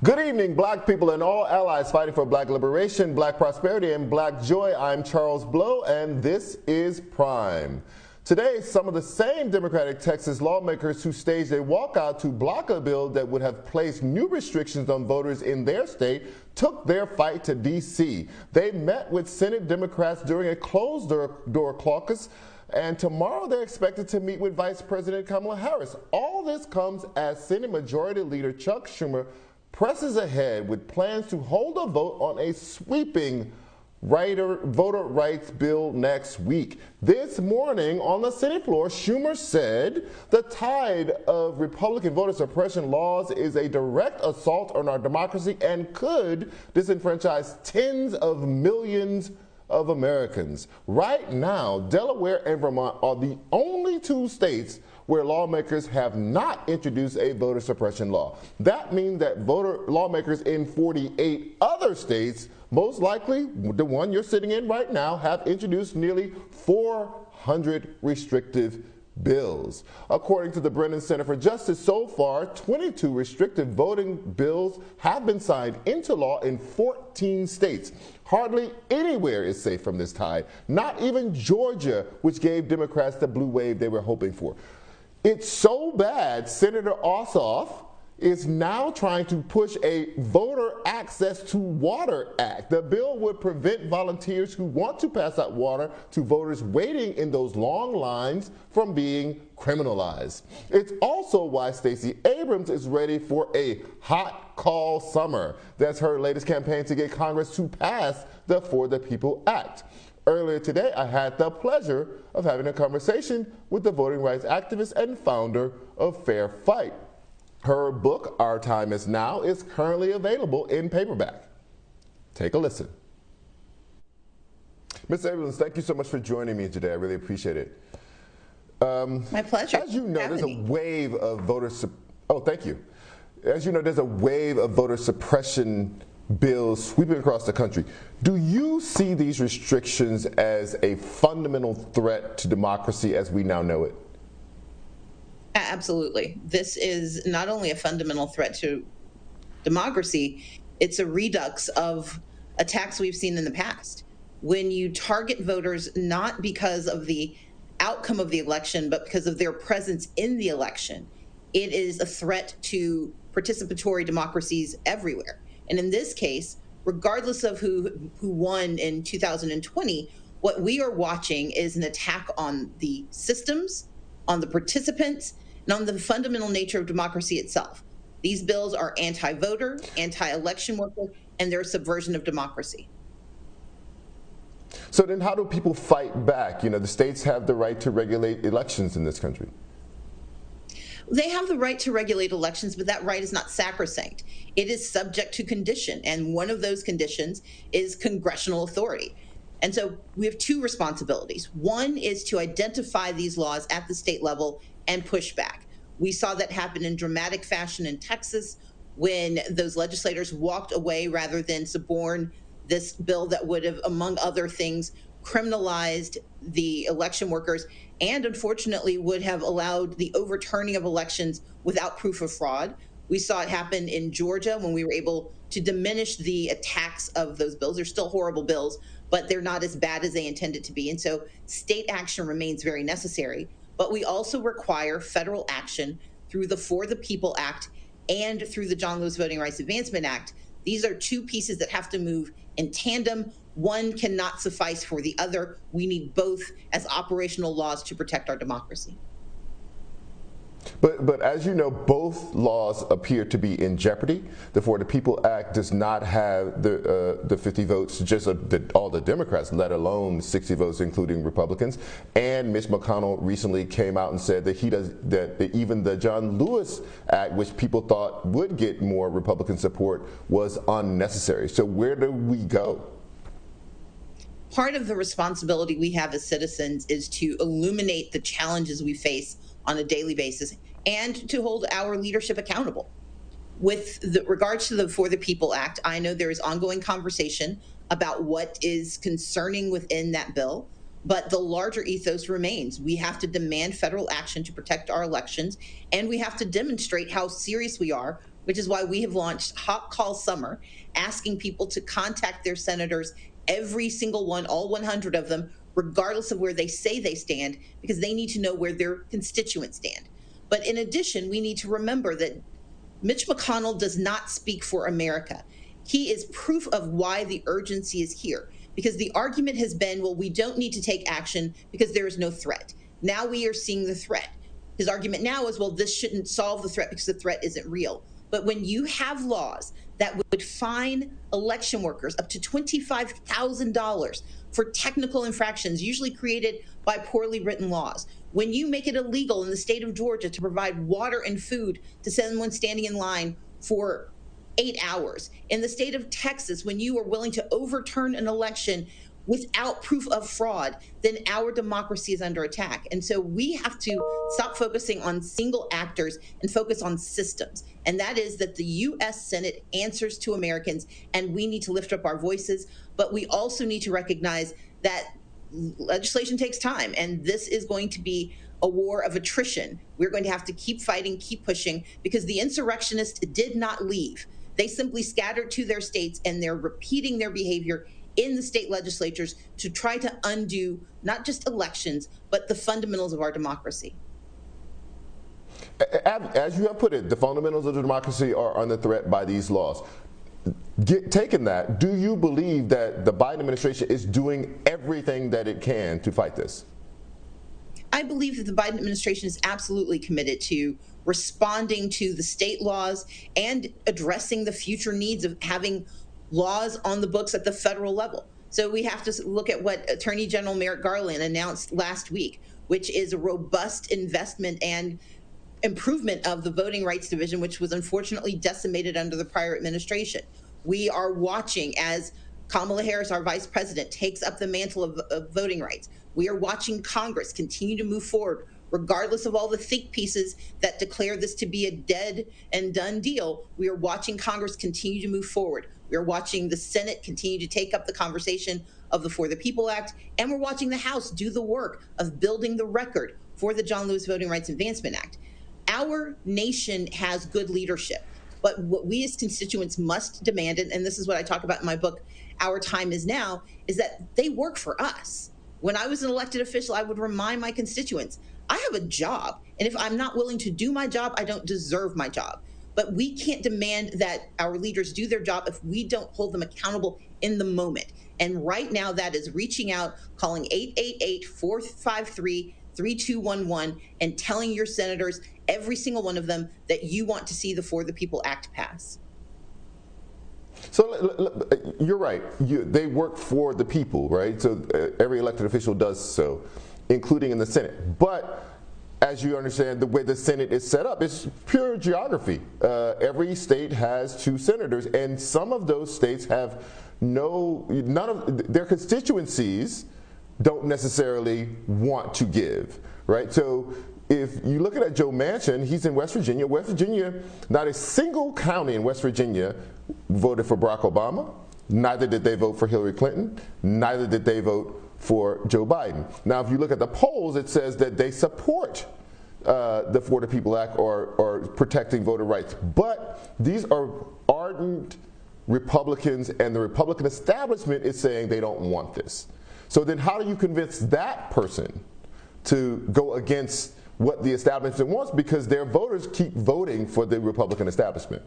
Good evening, black people and all allies fighting for black liberation, black prosperity, and black joy. I'm Charles Blow, and this is Prime. Today, some of the same Democratic Texas lawmakers who staged a walkout to block a bill that would have placed new restrictions on voters in their state took their fight to D.C. They met with Senate Democrats during a closed-door caucus, and tomorrow they're expected to meet with Vice President Kamala Harris. All this comes as Senate Majority Leader Chuck Schumer presses ahead with plans to hold a vote on a sweeping voter rights bill next week. This morning on the Senate floor, Schumer said the tide of Republican voter suppression laws is a direct assault on our democracy and could disenfranchise tens of millions of Americans. Right now, Delaware and Vermont are the only two states where lawmakers have not introduced a voter suppression law. That means that lawmakers in 48 other states, most likely the one you're sitting in right now, have introduced nearly 400 restrictive bills. According to the Brennan Center for Justice, so far, 22 restrictive voting bills have been signed into law in 14 states. Hardly anywhere is safe from this tide, not even Georgia, which gave Democrats the blue wave they were hoping for. It's so bad, Senator Ossoff is now trying to push a Voter Access to Water Act. The bill would prevent volunteers who want to pass out water to voters waiting in those long lines from being criminalized. It's also why Stacey Abrams is ready for a hot call summer. That's her latest campaign to get Congress to pass the For the People Act. Earlier today, I had the pleasure of having a conversation with the voting rights activist and founder of Fair Fight. Her book, Our Time Is Now, is currently available in paperback. Take a listen. Ms. Abrams, thank you so much for joining me today. I really appreciate it. My pleasure. As you know, there's a wave of thank you. As you know, there's a wave of voter suppression bills sweeping across the country. Do you see these restrictions as a fundamental threat to democracy as we now know it? Absolutely. This is not only a fundamental threat to democracy, it's a redux of attacks we've seen in the past. When you target voters not because of the outcome of the election, but because of their presence in the election, it is a threat to participatory democracies everywhere. And in this case, regardless of who won in 2020, what we are watching is an attack on the systems, on the participants, and on the fundamental nature of democracy itself. These bills are anti-voter, anti-election worker, and they're a subversion of democracy. So then how do people fight back? You know, the states have the right to regulate elections in this country. They have the right to regulate elections, but that right is not sacrosanct. It is subject to condition, and one of those conditions is congressional authority. And so we have two responsibilities. One is to identify these laws at the state level and push back. We saw that happen in dramatic fashion in Texas when those legislators walked away rather than suborn this bill that would have, among other things, criminalized the election workers and unfortunately would have allowed the overturning of elections without proof of fraud. We saw it happen in Georgia when we were able to diminish the attacks of those bills. They're still horrible bills, but they're not as bad as they intended to be. And so state action remains very necessary. But we also require federal action through the For the People Act and through the John Lewis Voting Rights Advancement Act. These are two pieces that have to move in tandem. One cannot suffice for the other. We need both as operational laws to protect our democracy. But as you know, both laws appear to be in jeopardy. The For the People Act does not have the 50 votes, just all the Democrats, let alone 60 votes, including Republicans. And Mitch McConnell recently came out and said that even the John Lewis Act, which people thought would get more Republican support, was unnecessary. So where do we go? Part of the responsibility we have as citizens is to illuminate the challenges we face on a daily basis and to hold our leadership accountable. With regards to the For the People Act, I know there is ongoing conversation about what is concerning within that bill, but the larger ethos remains. We have to demand federal action to protect our elections, and we have to demonstrate how serious we are which is why we have launched Hot Call Summer, asking people to contact their senators, every single one, all 100 of them, regardless of where they say they stand, because they need to know where their constituents stand. But in addition, we need to remember that Mitch McConnell does not speak for America. He is proof of why the urgency is here, because the argument has been, well, we don't need to take action because there is no threat. Now we are seeing the threat. His argument now is, well, this shouldn't solve the threat because the threat isn't real. But when you have laws that would fine election workers up to $25,000 for technical infractions, usually created by poorly written laws, when you make it illegal in the state of Georgia to provide water and food to someone standing in line for 8 hours, in the state of Texas, when you are willing to overturn an election without proof of fraud, then our democracy is under attack. And so we have to stop focusing on single actors and focus on systems. And that is that the U.S. Senate answers to Americans, and we need to lift up our voices. But we also need to recognize that legislation takes time, and this is going to be a war of attrition. We're going to have to keep fighting, keep pushing, because the insurrectionists did not leave. They simply scattered to their states, and they're repeating their behavior in the state legislatures to try to undo not just elections, but the fundamentals of our democracy. As you have put it, the fundamentals of democracy are under threat by these laws. Taking that, do you believe that the Biden administration is doing everything that it can to fight this? I believe that the Biden administration is absolutely committed to responding to the state laws and addressing the future needs of having laws on the books at the federal level. So we have to look at what Attorney General Merrick Garland announced last week, which is a robust investment and improvement of the Voting Rights Division, which was unfortunately decimated under the prior administration. We are watching as Kamala Harris, our vice president, takes up the mantle of voting rights. We are watching Congress continue to move forward, regardless of all the think pieces that declare this to be a dead and done deal. We are watching Congress continue to move forward. We are watching the Senate continue to take up the conversation of the For the People Act, and we're watching the House do the work of building the record for the John Lewis Voting Rights Advancement Act. Our nation has good leadership, but what we as constituents must demand, and this is what I talk about in my book, Our Time Is Now, is that they work for us. When I was an elected official, I would remind my constituents, I have a job, and if I'm not willing to do my job, I don't deserve my job. But we can't demand that our leaders do their job if we don't hold them accountable in the moment. And right now, that is reaching out, calling 888-453-3211, and telling your senators, every single one of them, that you want to see the For the People Act pass. So you're right. They work for the people, right? So every elected official does so, including in the Senate. But as you understand, the way the Senate is set up, it's pure geography. Every state has 2 senators, and some of those states have none of their constituencies don't necessarily want to give, right? So if you look at Joe Manchin, he's in West Virginia. West Virginia, not a single county in West Virginia voted for Barack Obama. Neither did they vote for Hillary Clinton. Neither did they vote for Joe Biden. Now, if you look at the polls, it says that they support the For the People Act or protecting voter rights. But these are ardent Republicans, and the Republican establishment is saying they don't want this. So then how do you convince that person to go against what the establishment wants, because their voters keep voting for the Republican establishment?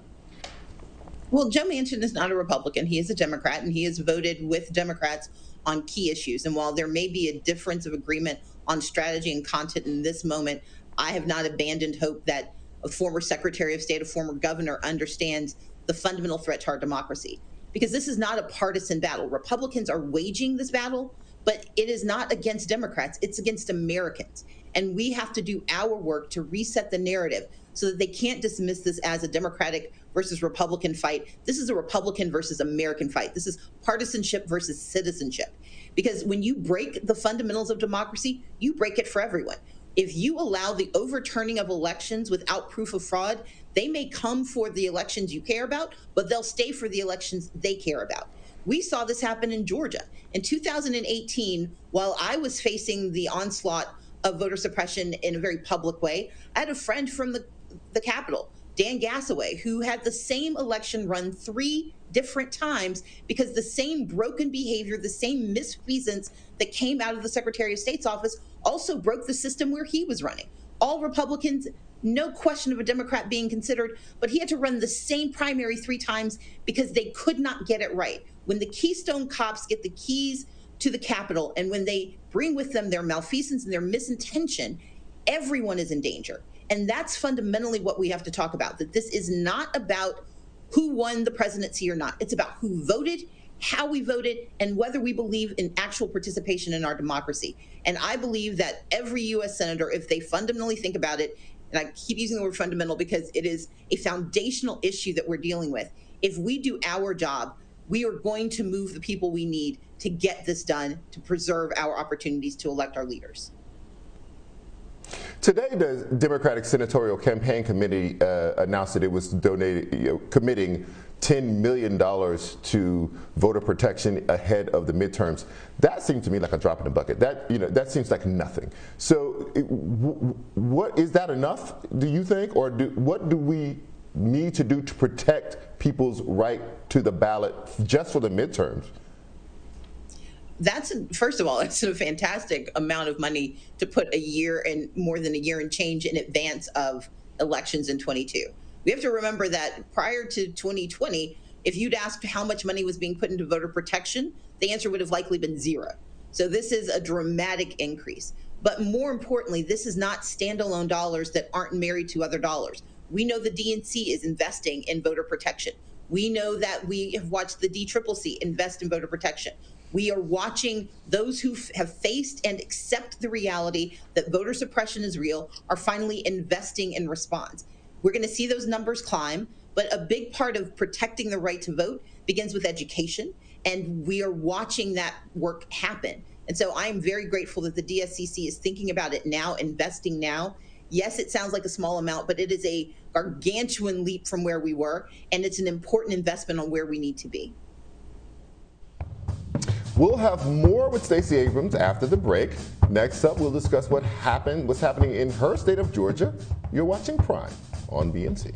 Well, Joe Manchin is not a Republican. He is a Democrat, and he has voted with Democrats on key issues. And while there may be a difference of agreement on strategy and content in this moment, I have not abandoned hope that a former Secretary of State, a former governor, understands the fundamental threat to our democracy. Because this is not a partisan battle. Republicans are waging this battle, but it is not against Democrats. It's against Americans. And we have to do our work to reset the narrative so that they can't dismiss this as a Democratic versus Republican fight. This is a Republican versus American fight. This is partisanship versus citizenship. Because when you break the fundamentals of democracy, you break it for everyone. If you allow the overturning of elections without proof of fraud, they may come for the elections you care about, but they'll stay for the elections they care about. We saw this happen in Georgia. In 2018, while I was facing the onslaught of voter suppression in a very public way, I had a friend from the Capitol Dan Gasaway, who had the same election run 3 different times because the same broken behavior, the same misfeasance that came out of the Secretary of State's office also broke the system where he was running. All Republicans, no question of a Democrat being considered, but he had to run the same primary 3 times because they could not get it right. When the Keystone cops get the keys to the Capitol and when they bring with them their malfeasance and their misintention, everyone is in danger. And that's fundamentally what we have to talk about, that this is not about who won the presidency or not. It's about who voted, how we voted, and whether we believe in actual participation in our democracy. And I believe that every U.S. senator, if they fundamentally think about it, and I keep using the word fundamental because it is a foundational issue that we're dealing with, if we do our job, we are going to move the people we need to get this done, to preserve our opportunities to elect our leaders. Today, the Democratic Senatorial Campaign Committee announced that it was committing $10 million to voter protection ahead of the midterms. That seems to me like a drop in the bucket. That seems like nothing. So, what is that enough? Do you think, or what do we need to do to protect people's right to the ballot just for the midterms? First of all, it's a fantastic amount of money to put a year and more than a year and change in advance of elections in 22. We have to remember that prior to 2020, if you'd asked how much money was being put into voter protection, the answer would have likely been zero. So this is a dramatic increase. But more importantly, this is not standalone dollars that aren't married to other dollars. We know the DNC is investing in voter protection. We know that we have watched the DCCC invest in voter protection. We are watching those who have faced and accept the reality that voter suppression is real are finally investing in response. We're going to see those numbers climb, but a big part of protecting the right to vote begins with education, and we are watching that work happen. And so I am very grateful that the DSCC is thinking about it now, investing now. Yes, it sounds like a small amount, but it is a gargantuan leap from where we were, and it's an important investment on where we need to be. We'll have more with Stacey Abrams after the break. Next up, we'll discuss what's happening in her state of Georgia. You're watching Prime on BNC.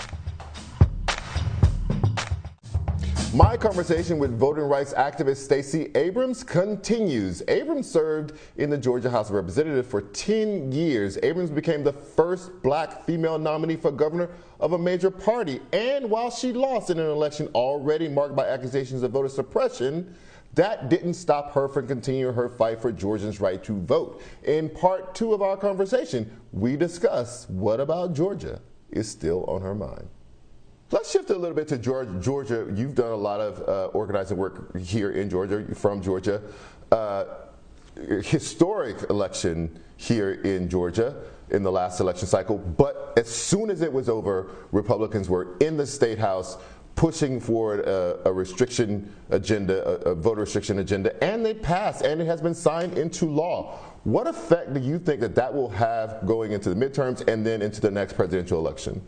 My conversation with voting rights activist Stacey Abrams continues. Abrams served in the Georgia House of Representatives for 10 years. Abrams became the first black female nominee for governor of a major party. And while she lost in an election already marked by accusations of voter suppression, that didn't stop her from continuing her fight for Georgians' right to vote. In part 2 of our conversation, we discuss what about Georgia is still on her mind. Let's shift a little bit to Georgia. You've done a lot of organizing work here in Georgia, from Georgia. Historic election here in Georgia in the last election cycle, but as soon as it was over, Republicans were in the State House pushing forward a restriction agenda, a voter restriction agenda, and they passed, and it has been signed into law. What effect do you think that will have going into the midterms and then into the next presidential election?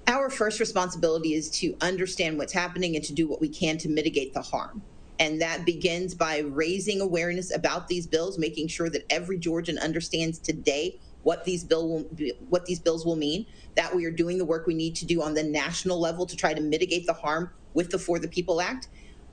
Our first responsibility is to understand what's happening and to do what we can to mitigate the harm. And that begins by raising awareness about these bills, making sure that every Georgian understands today what these bills will mean, that we are doing the work we need to do on the national level to try to mitigate the harm with the For the People Act.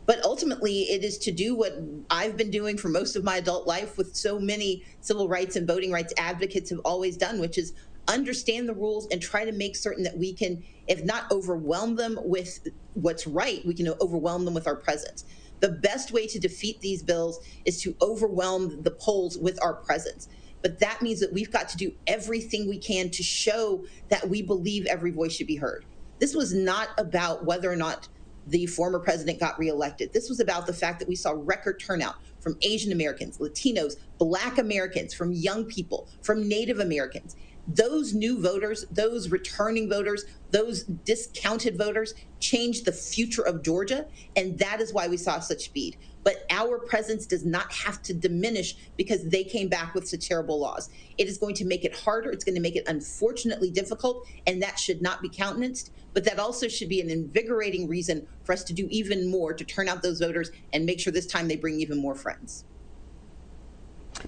But ultimately, it is to do what I've been doing for most of my adult life with so many civil rights and voting rights advocates have always done, which is understand the rules and try to make certain that we can, if not overwhelm them with what's right, we can overwhelm them with our presence. The best way to defeat these bills is to overwhelm the polls with our presence. But that means that we've got to do everything we can to show that we believe every voice should be heard. This was not about whether or not the former president got reelected. This was about the fact that we saw record turnout from Asian Americans, Latinos, Black Americans, from young people, from Native Americans. Those new voters, those returning voters, those discounted voters changed the future of Georgia, and that is why we saw such speed. But our presence does not have to diminish because they came back with such terrible laws. It is going to make it harder. It's going to make it unfortunately difficult, and that should not be countenanced. But that also should be an invigorating reason for us to do even more to turn out those voters and make sure this time they bring even more friends.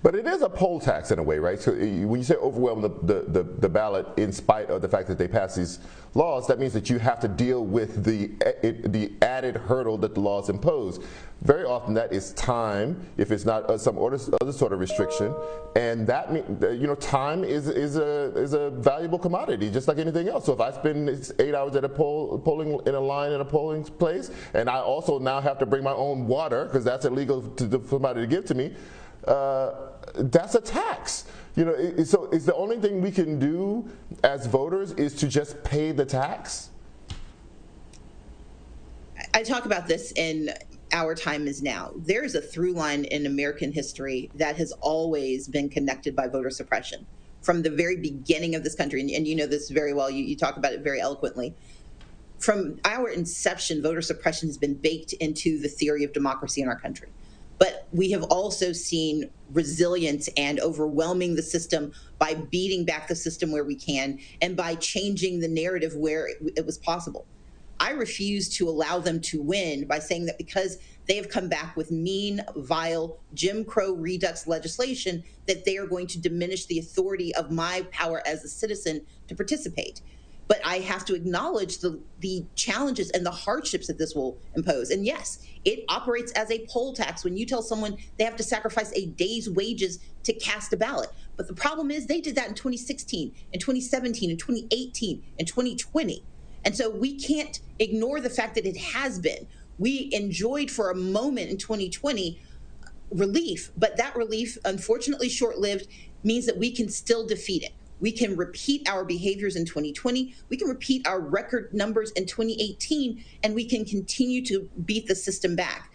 But it is a poll tax in a way, right? So when you say overwhelm the ballot in spite of the fact that they pass these laws, that means that you have to deal with the added hurdle that the laws impose. Very often that is time, if it's not some other sort of restriction, and that means time is a valuable commodity, just like anything else. So if I spend 8 hours at a polling in a line in a polling place, and I also now have to bring my own water because that's illegal for somebody to give to me. That's a tax. So is the only thing we can do as voters is to just pay the tax? I talk about this in Our Time Is Now. There is a through line in American history that has always been connected by voter suppression from the very beginning of this country. And you know this very well. You talk about it very eloquently. From our inception, voter suppression has been baked into the theory of democracy in our country. But we have also seen resilience and overwhelming the system by beating back the system where we can and by changing the narrative where it was possible. I refuse to allow them to win by saying that because they have come back with mean, vile, Jim Crow redux legislation, that they are going to diminish the authority of my power as a citizen to participate. But I have to acknowledge the challenges and the hardships that this will impose. And yes, it operates as a poll tax when you tell someone they have to sacrifice a day's wages to cast a ballot. But the problem is they did that in 2016, in 2017, in 2018, and 2020. And so we can't ignore the fact that it has been. We enjoyed for a moment in 2020 relief, but that relief, unfortunately short-lived, means that we can still defeat it. We can repeat our behaviors in 2020. We can repeat our record numbers in 2018, and we can continue to beat the system back.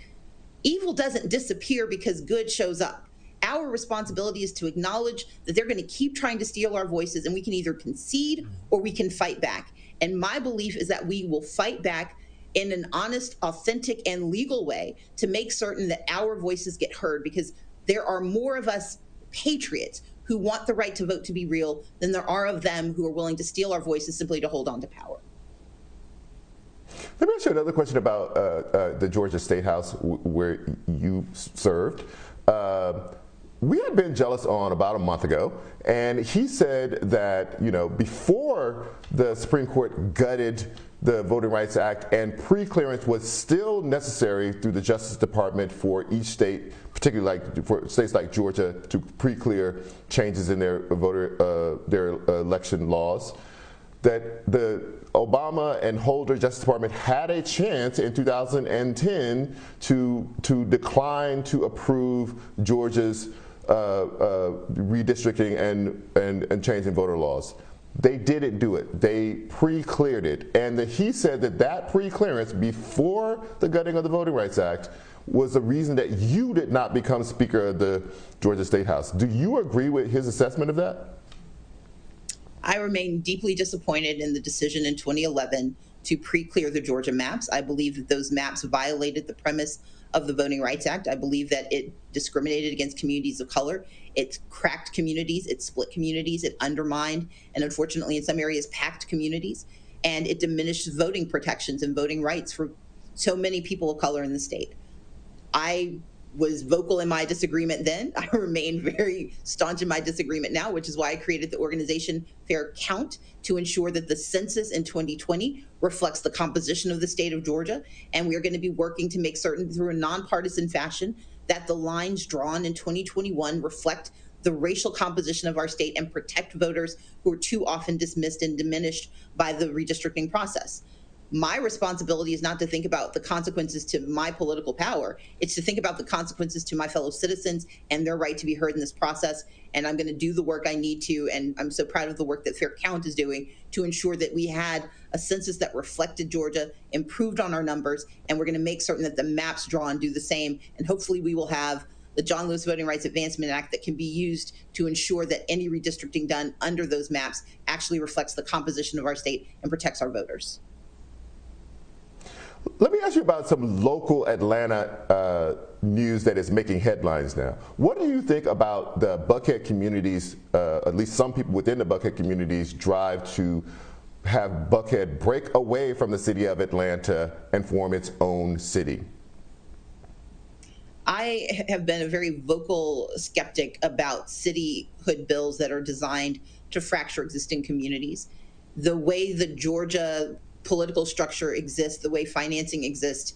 Evil doesn't disappear because good shows up. Our responsibility is to acknowledge that they're going to keep trying to steal our voices, and we can either concede or we can fight back. And my belief is that we will fight back in an honest, authentic, and legal way to make certain that our voices get heard, because there are more of us patriots who want the right to vote to be real than there are of them who are willing to steal our voices simply to hold on to power. Let me ask you another question about the Georgia State House where you served. We had been jealous on about a month ago, and he said that, before the Supreme Court gutted the Voting Rights Act and preclearance was still necessary through the Justice Department for each state, particularly for states like Georgia, to pre-clear changes in their election laws, that the Obama and Holder Justice Department had a chance in 2010 to decline to approve Georgia's redistricting and changing voter laws. They didn't do it. They pre-cleared it. And he said that pre-clearance before the gutting of the Voting Rights Act was the reason that you did not become Speaker of the Georgia State House. Do you agree with his assessment of that? I remain deeply disappointed in the decision in 2011 to pre-clear the Georgia maps. I believe that those maps violated the premise of the Voting Rights Act. I believe that it discriminated against communities of color. It cracked communities, it split communities, it undermined, and unfortunately in some areas packed communities, and it diminished voting protections and voting rights for so many people of color in the state. I was vocal in my disagreement then. I remain very staunch in my disagreement now, which is why I created the organization Fair Count to ensure that the census in 2020 reflects the composition of the state of Georgia. And we are going to be working to make certain through a nonpartisan fashion that the lines drawn in 2021 reflect the racial composition of our state and protect voters who are too often dismissed and diminished by the redistricting process. My responsibility is not to think about the consequences to my political power. It's to think about the consequences to my fellow citizens and their right to be heard in this process. And I'm going to do the work I need to. And I'm so proud of the work that Fair Count is doing to ensure that we had a census that reflected Georgia, improved on our numbers, and we're going to make certain that the maps drawn do the same. And hopefully we will have the John Lewis Voting Rights Advancement Act that can be used to ensure that any redistricting done under those maps actually reflects the composition of our state and protects our voters. Let me ask you about some local Atlanta news that is making headlines now. What do you think about the Buckhead communities, at least some people within the Buckhead communities, drive to have Buckhead break away from the city of Atlanta and form its own city? I have been a very vocal skeptic about cityhood bills that are designed to fracture existing communities. The way the Georgia political structure exists, the way financing exists,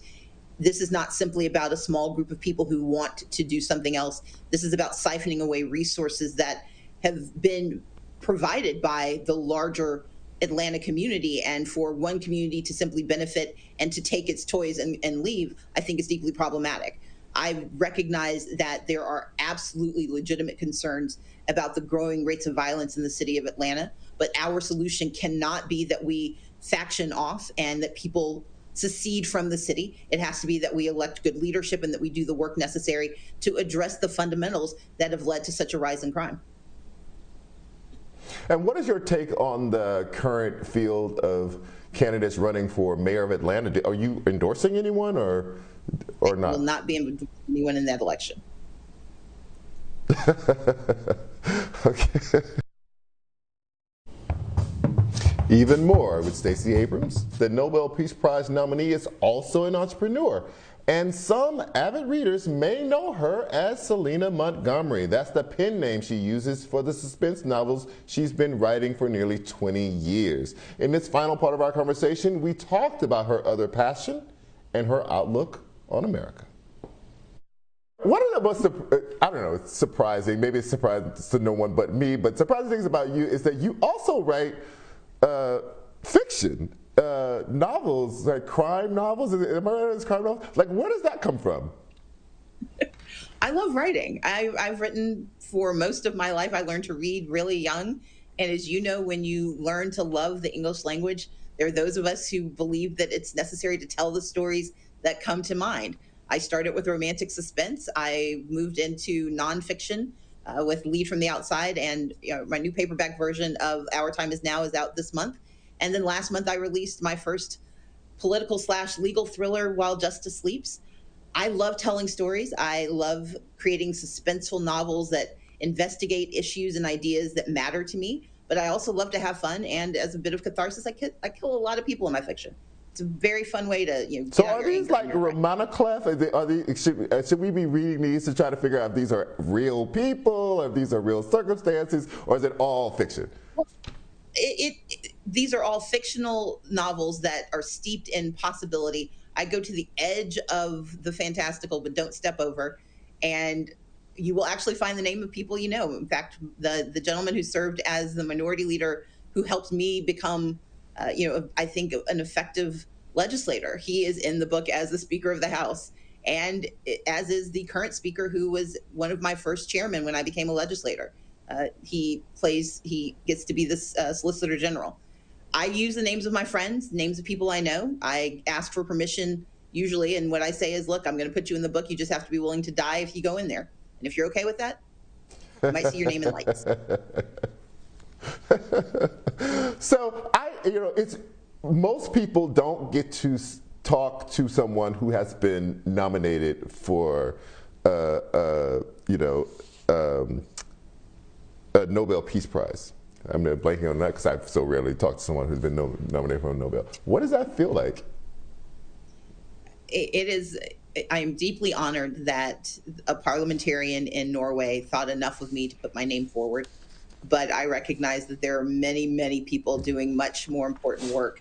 this is not simply about a small group of people who want to do something else. This is about siphoning away resources that have been provided by the larger Atlanta community. And for one community to simply benefit and to take its toys and leave, I think is deeply problematic. I recognize that there are absolutely legitimate concerns about the growing rates of violence in the city of Atlanta, but our solution cannot be that we faction off and that people secede from the city. It has to be that we elect good leadership and that we do the work necessary to address the fundamentals that have led to such a rise in crime. And what is your take on the current field of candidates running for mayor of Atlanta? Are you endorsing anyone or not? I will not be endorsing anyone in that election. Okay. Even more with Stacey Abrams. The Nobel Peace Prize nominee is also an entrepreneur. And some avid readers may know her as Selena Montgomery. That's the pen name she uses for the suspense novels she's been writing for nearly 20 years. In this final part of our conversation, we talked about her other passion and her outlook on America. One of the most, I don't know, surprising, maybe it's surprising to no one but me, but surprising things about you is that you also write fiction, novels, like crime novels. Am I right as crime novels? Like, where does that come from? I love writing. I've written for most of my life. I learned to read really young. And as you know, when you learn to love the English language, there are those of us who believe that it's necessary to tell the stories that come to mind. I started with romantic suspense. I moved into nonfiction with Lead from the Outside, and my new paperback version of Our Time Is Now is out this month. And then last month I released my first political/legal thriller, While Justice Sleeps. I love telling stories. I love creating suspenseful novels that investigate issues and ideas that matter to me. But I also love to have fun, and as a bit of catharsis, I kill a lot of people in my fiction. It's a very fun way to, So are these like romaniclef? Should we be reading these to try to figure out if these are real people, or if these are real circumstances, or is it all fiction? Well, these are all fictional novels that are steeped in possibility. I go to the edge of the fantastical, but don't step over. And you will actually find the name of people you know. In fact, the gentleman who served as the minority leader who helped me become I think an effective legislator. He is in the book as the Speaker of the House, and as is the current Speaker, who was one of my first chairmen when I became a legislator. He gets to be the Solicitor General. I use the names of my friends, names of people I know. I ask for permission usually, and what I say is, look, I'm going to put you in the book. You just have to be willing to die if you go in there. And if you're okay with that, you might see your name in lights. So it's most people don't get to talk to someone who has been nominated for a Nobel Peace Prize. I'm blanking on that because I so rarely talk to someone who's been nominated for a Nobel. What does that feel like? It is. I am deeply honored that a parliamentarian in Norway thought enough of me to put my name forward. But I recognize that there are many, many people doing much more important work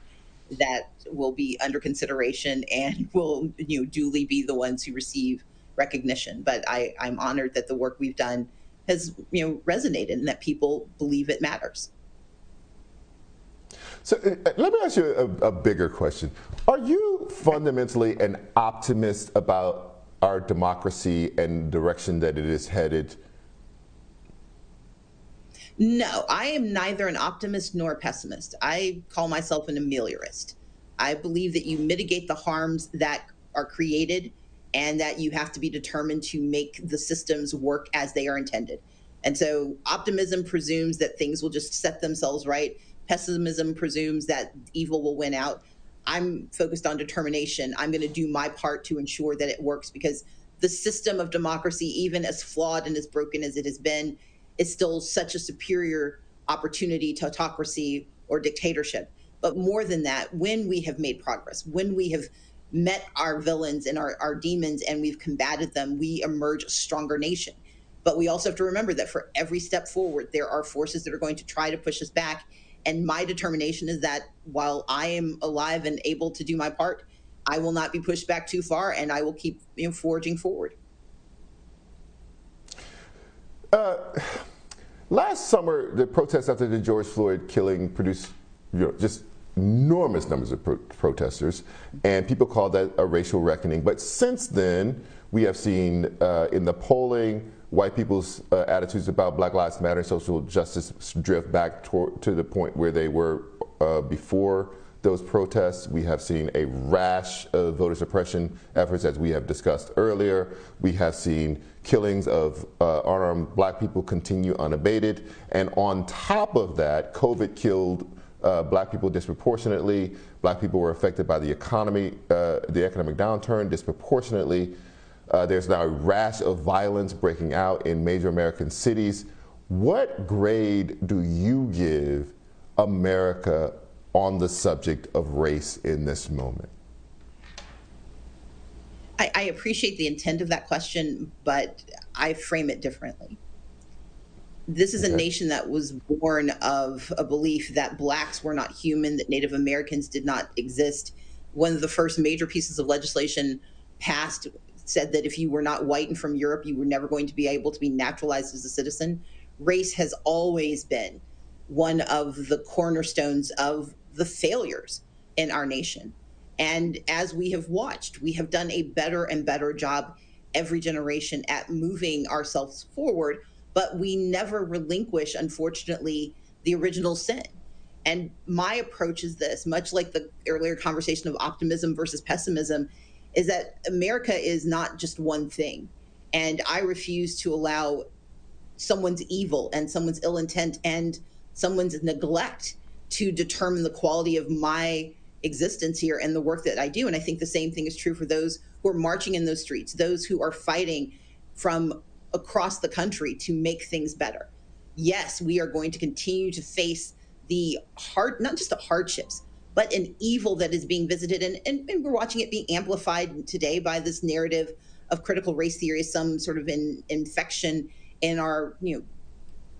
that will be under consideration and will duly be the ones who receive recognition. But I'm honored that the work we've done has resonated and that people believe it matters. So let me ask you a bigger question. Are you fundamentally an optimist about our democracy and the direction that it is headed? No, I am neither an optimist nor a pessimist. I call myself an ameliorist. I believe that you mitigate the harms that are created and that you have to be determined to make the systems work as they are intended. And so optimism presumes that things will just set themselves right. Pessimism presumes that evil will win out. I'm focused on determination. I'm going to do my part to ensure that it works, because the system of democracy, even as flawed and as broken as it has been, is still such a superior opportunity to autocracy or dictatorship. But more than that, when we have made progress, when we have met our villains and our demons and we've combated them, we emerge a stronger nation. But we also have to remember that for every step forward, there are forces that are going to try to push us back. And my determination is that while I am alive and able to do my part, I will not be pushed back too far, and I will keep forging forward. Last summer, the protests after the George Floyd killing produced just enormous numbers of protesters, and people call that a racial reckoning. But since then, we have seen in the polling, white people's attitudes about Black Lives Matter and social justice drift back to the point where they were before those protests. We have seen a rash of voter suppression efforts, as we have discussed earlier. We have seen killings of unarmed black people continue unabated. And on top of that, COVID killed black people disproportionately. Black people were affected by the economy, the economic downturn disproportionately. There's now a rash of violence breaking out in major American cities. What grade do you give America on the subject of race in this moment? I appreciate the intent of that question, but I frame it differently. This is a nation that was born of a belief that blacks were not human, that Native Americans did not exist. One of the first major pieces of legislation passed said that if you were not white and from Europe, you were never going to be able to be naturalized as a citizen. Race has always been one of the cornerstones of the failures in our nation. And as we have watched, we have done a better and better job every generation at moving ourselves forward, but we never relinquish, unfortunately, the original sin. And my approach is this, much like the earlier conversation of optimism versus pessimism, is that America is not just one thing. And I refuse to allow someone's evil and someone's ill intent and someone's neglect to determine the quality of my existence here and the work that I do. And I think the same thing is true for those who are marching in those streets, those who are fighting from across the country to make things better. Yes, we are going to continue to face the not just the hardships, but an evil that is being visited. And we're watching it being amplified today by this narrative of critical race theory, some sort of infection in our,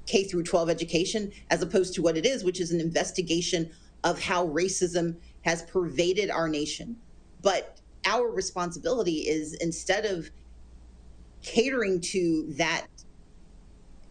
K through 12 education, as opposed to what it is, which is an investigation of how racism has pervaded our nation. But our responsibility is, instead of catering to that,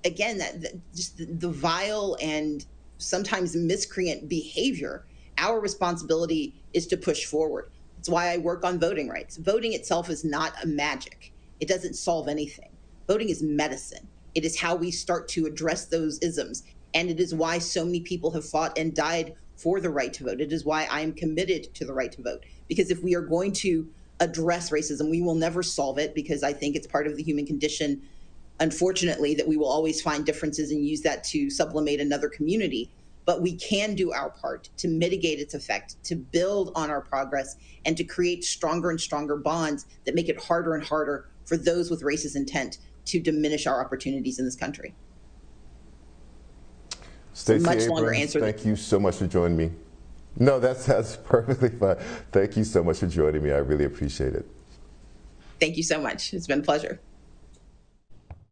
again, that just the vile and sometimes miscreant behavior, our responsibility is to push forward. That's why I work on voting rights. Voting itself is not a magic. It doesn't solve anything. Voting is medicine. It is how we start to address those isms. And it is why so many people have fought and died for the right to vote. It is why I am committed to the right to vote. Because if we are going to address racism, we will never solve it, because I think it's part of the human condition, unfortunately, that we will always find differences and use that to sublimate another community. But we can do our part to mitigate its effect, to build on our progress, and to create stronger and stronger bonds that make it harder and harder for those with racist intent to diminish our opportunities in this country. Stacey Abrams, thank you so much for joining me. No, that's perfectly fine. Thank you so much for joining me. I really appreciate it. Thank you so much. It's been a pleasure.